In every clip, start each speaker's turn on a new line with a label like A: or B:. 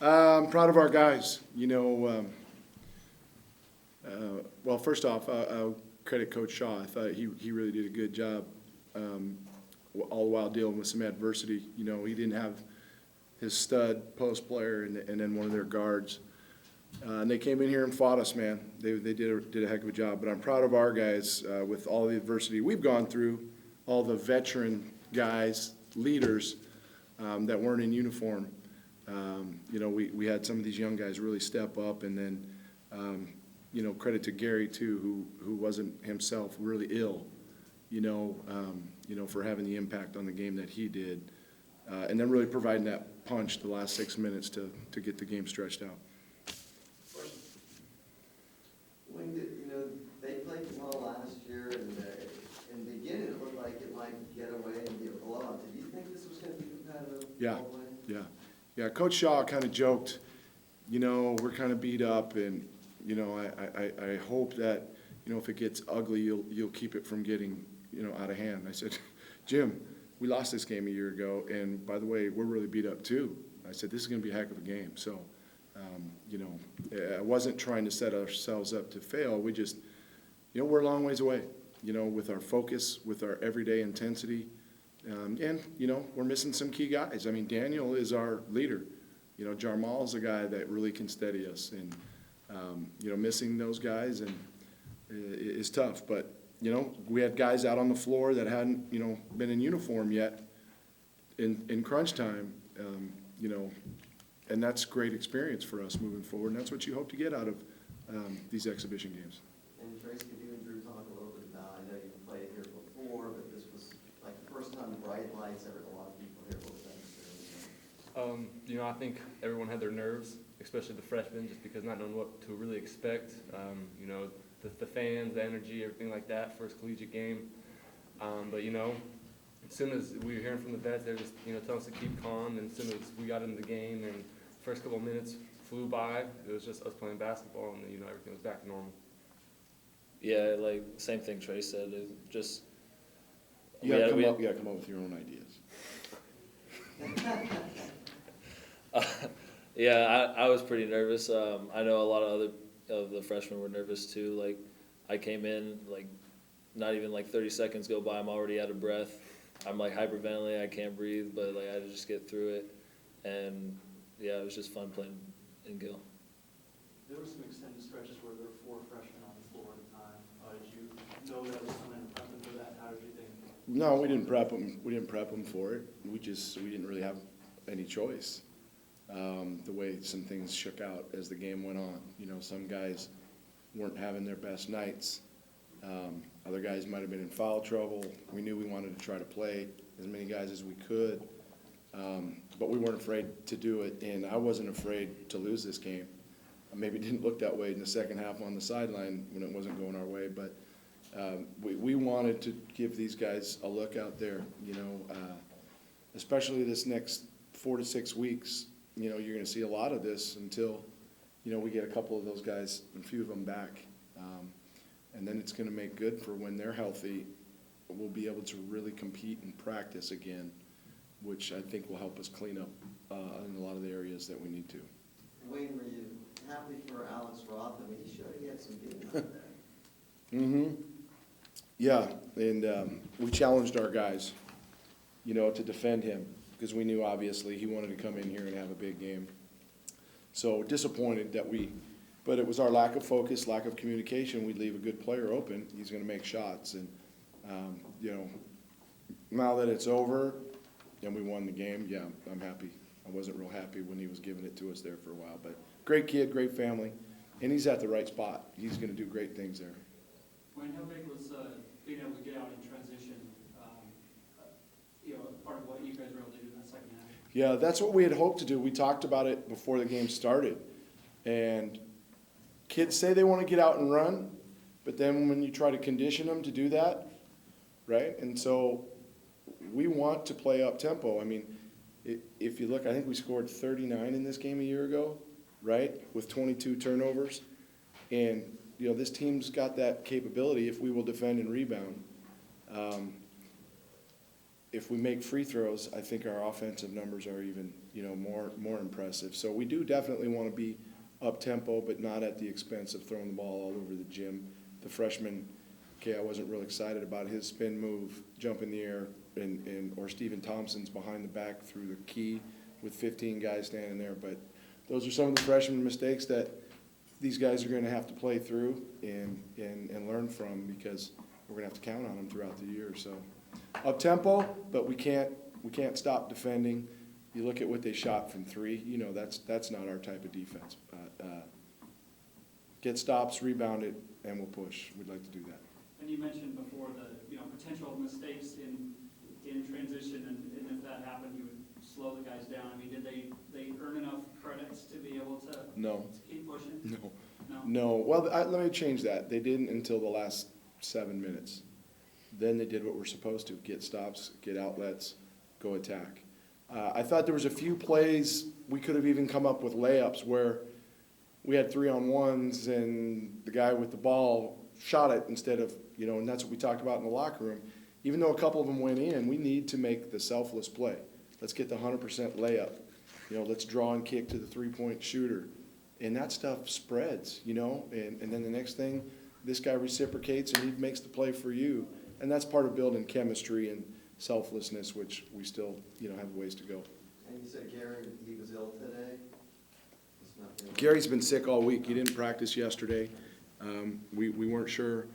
A: I'm proud of our guys. Well, first off, I'll credit Coach Shaw. I thought he really did a good job, all the while dealing with some adversity. He didn't have his stud post player and then one of their guards. And they came in here and fought us, man. They did a heck of a job. But I'm proud of our guys with all the adversity we've gone through, all the veteran guys, leaders that weren't in uniform. We had some of these young guys really step up, and then, credit to Gary too, who wasn't himself really ill, for having the impact on the game that he did, and then really providing that punch the last 6 minutes to get the game stretched out.
B: When they played well last year, and in the beginning it looked like it might get away and be a blowout. Did you think this was going to be competitive?
A: Yeah. Coach Shaw kind of joked, we're kind of beat up, and I hope that if it gets ugly, you'll keep it from getting out of hand. I said, Jim, we lost this game a year ago, and by the way, we're really beat up too. I said this is going to be a heck of a game. So, I wasn't trying to set ourselves up to fail. We just, we're a long ways away. With our focus, with our everyday intensity. And we're missing some key guys. I mean, Daniel is our leader. Jarmal's a guy that really can steady us. And, missing those guys is tough. But, we had guys out on the floor that hadn't, been in uniform yet in crunch time, and that's great experience for us moving forward. And that's what you hope to get out of these exhibition games.
B: And Trace, could you and Drew talk a little bit about, I know you've played here before, but this was like the first time bright lights, there were a lot of people here. What was that experience?
C: I think everyone had their nerves, especially the freshmen, just because not knowing what to really expect. The fans, the energy, everything like that, first collegiate game. But as soon as we were hearing from the vets, they were just telling us to keep calm. And as soon as we got into the game, and first couple of minutes flew by, it was just us playing basketball, and everything was back to normal.
D: Yeah, like same thing Trey said. It just
A: You gotta come up with your own ideas.
D: Yeah, I was pretty nervous. I know a lot of the freshmen were nervous too. Like I came in, like not even like 30 seconds go by, I'm already out of breath. I'm like hyperventilating, I can't breathe, but like I had to just get through it. And yeah, it was just fun playing in Gill.
E: There were some extended stretches where there were 4 freshmen on the floor at a time. Did you know that was coming and prep them for that? How did you think?
A: No, we didn't prep them. We didn't prep them for it. We didn't really have any choice. The way some things shook out as the game went on. Some guys weren't having their best nights. Other guys might have been in foul trouble. We knew we wanted to try to play as many guys as we could, but we weren't afraid to do it, and I wasn't afraid to lose this game. Maybe it didn't look that way in the second half on the sideline when it wasn't going our way, but we wanted to give these guys a look out there, especially this next 4 to 6 weeks. You're going to see a lot of this until, we get a couple of those guys, a few of them back. And then it's going to make good for when they're healthy. We'll be able to really compete and practice again, which I think will help us clean up in a lot of the areas that we need to.
B: Wayne, were you happy for Alex Roth? I mean, he showed he had some game out there.
A: Mm-hmm. Yeah, and we challenged our guys, to defend him because we knew obviously he wanted to come in here and have a big game. So disappointed that but it was our lack of focus, lack of communication. We'd leave a good player open. He's going to make shots. And, now that it's over and we won the game, yeah, I'm happy. I wasn't real happy when he was giving it to us there for a while. But great kid, great family, and he's at the right spot. He's going to do great things there.
E: Wayne, how big was being able to get out in transition, part of what you guys were able to do in that second half?
A: Yeah, that's what we had hoped to do. We talked about it before the game started. And kids say they want to get out and run, but then when you try to condition them to do that, right? And so we want to play up tempo. I mean, if you look, I think we scored 39 in this game a year ago, right? With 22 turnovers. And, this team's got that capability if we will defend and rebound. if we make free throws, I think our offensive numbers are even, more impressive. So we do definitely want to be up-tempo, but not at the expense of throwing the ball all over the gym. The freshman, I wasn't real excited about his spin move, jump in the air, or Stephen Thompson's behind the back through the key with 15 guys standing there. But those are some of the freshman mistakes that these guys are going to have to play through and learn from, because we're going to have to count on them throughout the year. So up-tempo, but we can't stop defending. You look at what they shot from three, that's not our type of defense. Get stops, rebound it, and we'll push. We'd like to do that.
E: And you mentioned before the, potential mistakes in transition, and if that happened, you would slow the guys down. I mean, did they earn enough credits to be able to
A: No.
E: keep pushing?
A: No.
E: No?
A: No. Well, let me change that. They didn't until the last 7 minutes. Then they did what we're supposed to: get stops, get outlets, go attack. I thought there was a few plays we could have even come up with layups where we had 3-on-1s and the guy with the ball shot it instead of, and that's what we talked about in the locker room. Even though a couple of them went in, we need to make the selfless play. Let's get the 100% layup. Let's draw and kick to the three-point shooter. And that stuff spreads, and then the next thing, this guy reciprocates and he makes the play for you. And that's part of building chemistry and selflessness, which we still, have ways to go.
B: And you said Gary, he was ill today? He's not feeling-
A: Gary's been sick all week. He didn't practice yesterday. We weren't sure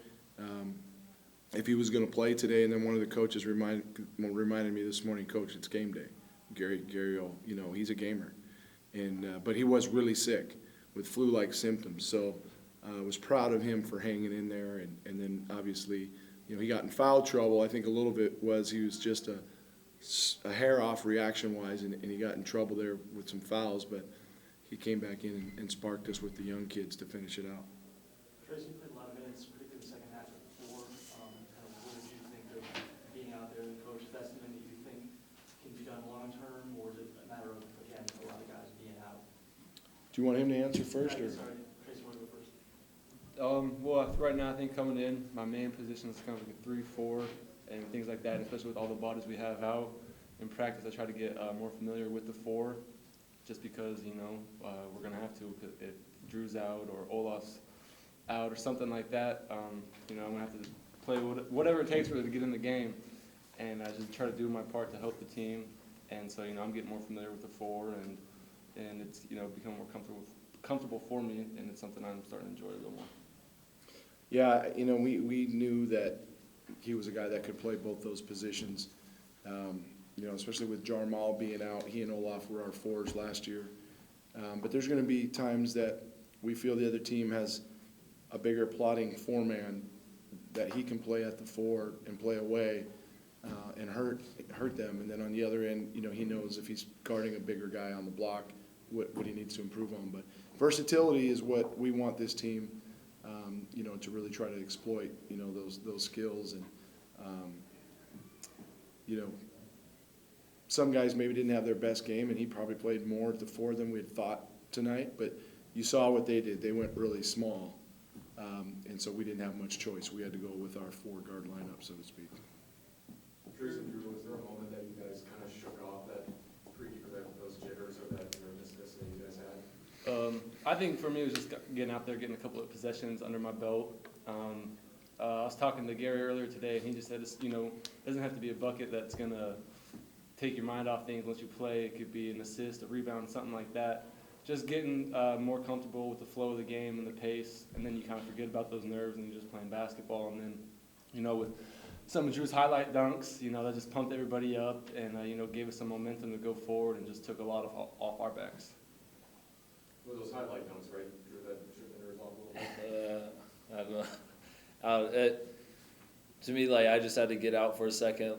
A: if he was going to play today, and then one of the coaches reminded me this morning, Coach, it's game day. Gary, he's a gamer, and but he was really sick with flu-like symptoms. So I was proud of him for hanging in there, and then obviously, he got in foul trouble. I think a little bit was he was just a hair off reaction-wise, and he got in trouble there with some fouls, but he came back in and sparked us with the young kids to finish it out.
E: Tracy, you played a lot of minutes, particularly the second half at 4. What did you think of being out there as a coach? Is that something that you think can be done long-term, or is it a matter of, again, a lot of guys being out?
A: Do you want him to answer first, or?
E: Sorry, Tracy, want to go first?
C: Well, right now I think coming in, my main position is kind of like a 3-4 and things like that, and especially with all the bodies we have out. In practice, I try to get more familiar with the 4, just because, we're going to have to. If Drew's out or Olaf's out or something like that, I'm going to have to play whatever it takes for to get in the game. And I just try to do my part to help the team. And so, I'm getting more familiar with the 4, and it's, become more comfortable for me, and it's something I'm starting to enjoy a little more.
A: Yeah, we knew that he was a guy that could play both those positions. Especially with Jarmal being out, he and Olaf were our 4s last year. But there's going to be times that we feel the other team has a bigger plotting 4-man that he can play at the 4 and play away and hurt them. And then on the other end, he knows if he's guarding a bigger guy on the block, what he needs to improve on. But versatility is what we want this team, to really try to exploit, those skills. And, some guys maybe didn't have their best game, and he probably played more at the 4 than we had thought tonight. But you saw what they did. They went really small. And so we didn't have much choice. We had to go with our 4-guard lineup, so to speak.
F: Tracy and Drew, was there a moment that you guys kind of shook off that those jitters or that nervousness that you guys had?
C: I think for me it was just getting out there, getting a couple of possessions under my belt. I was talking to Gary earlier today, and he just said, it doesn't have to be a bucket that's going to take your mind off things once you play. It could be an assist, a rebound, something like that. Just getting more comfortable with the flow of the game and the pace, and then you kind of forget about those nerves and you're just playing basketball. And then, with some of Drew's highlight dunks, that just pumped everybody up and, gave us some momentum to go forward and just took a lot off our backs.
F: Well, those highlight dunks, right? Drew, that shook the nerves off a little bit?
D: I don't know. To me, I just had to get out for a second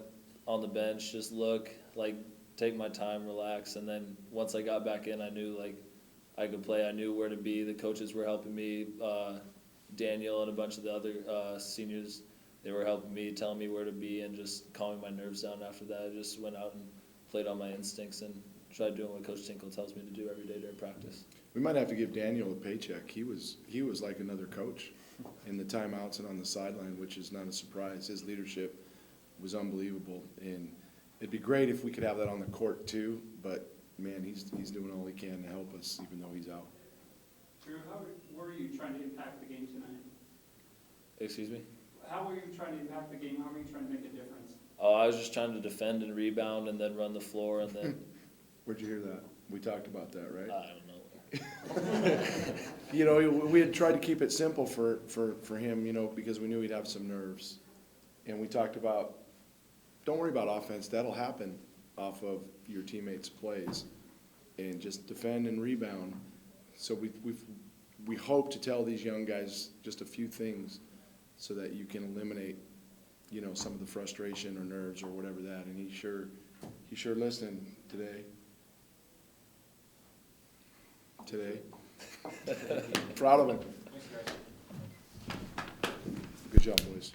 D: on the bench, just look, take my time, relax, and then once I got back in, I knew, I could play. I knew where to be. The coaches were helping me. Daniel and a bunch of the other seniors, they were helping me, telling me where to be, and just calming my nerves down after that. I just went out and played on my instincts and tried doing what Coach Tinkle tells me to do every day during practice.
A: We might have to give Daniel a paycheck. He was like another coach in the timeouts and on the sideline, which is not a surprise. His leadership was unbelievable, and it'd be great if we could have that on the court too, but man, he's doing all he can to help us, even though he's out.
G: Drew, where are you trying to impact the game tonight?
D: Excuse me?
G: How are you trying to impact the game? How are you trying to make a difference?
D: Oh, I was just trying to defend and rebound and then run the floor and then,
A: Where'd you hear that? We talked about that, right?
D: I don't know.
A: You know, we had tried to keep it simple for him, you know, because we knew he'd have some nerves. And we talked about, don't worry about offense, that'll happen off of your teammates' plays. And just defend and rebound. So we hope to tell these young guys just a few things so that you can eliminate, you know, some of the frustration or nerves or whatever that. And he sure listened today. Proud of him.
G: Thanks, guys.
A: Good job, boys.